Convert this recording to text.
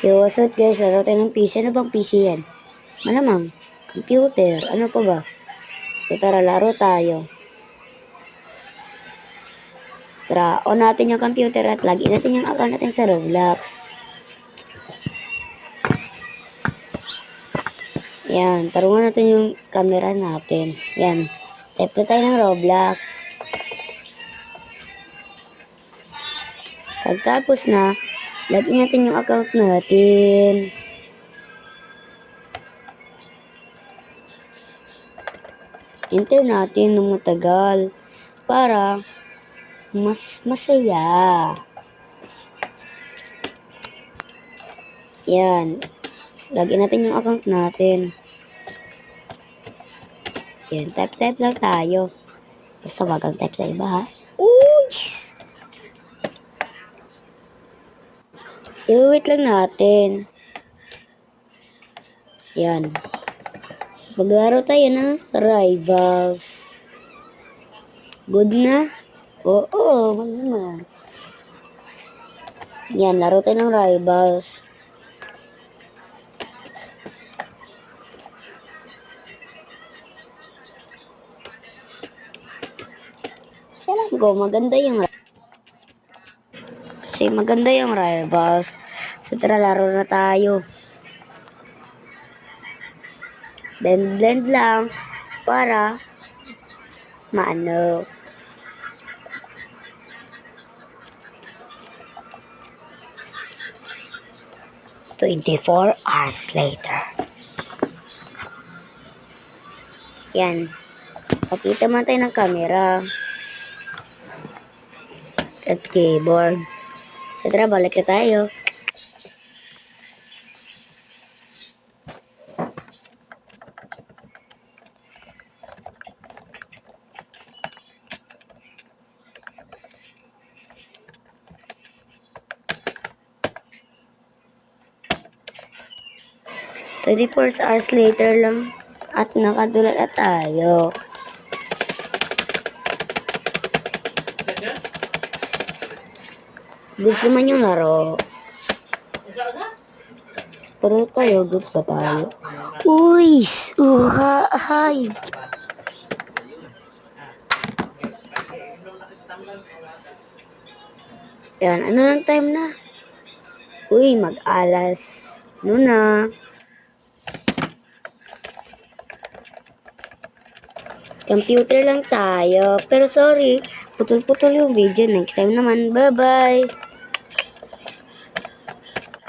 Yo, what's up guys? Laro tayo ng PC. Ano bang PC yan? Malamang, computer. Ano pa ba? So tara, laro tayo. Tara, on natin yung computer at login natin yung account natin sa Roblox. Yan, tarungan natin yung camera natin. Yan, type na tayo ng Roblox. Pagtapos na, login natin yung account natin. Enter natin ng matagal para mas masaya. Yan. Login natin yung account natin. Yan. Type lang tayo. Basta wag kang type sa iba ha. Uys! I-wait lang natin. Yan. Maglaro tayo ng Rivals. Good na? Oo, naman. Yan, laro tayo ng Rivals. Alam ko, maganda yung Rivals. So tara, laro na tayo. Blend lang para maano. "24 hours later." Yan. Pakita man tayo ng camera at keyboard. So tara, balik na tayo. "24 hours later" lang at nakadula na tayo. Goods naman yung laro. Pero tayo, goods ba tayo? Uy! Hay! Yan, ano ng time na? Uy, mag-alas. Ano na? Computer lang tayo. Pero sorry, putol-putol yung video. Next time naman, bye-bye!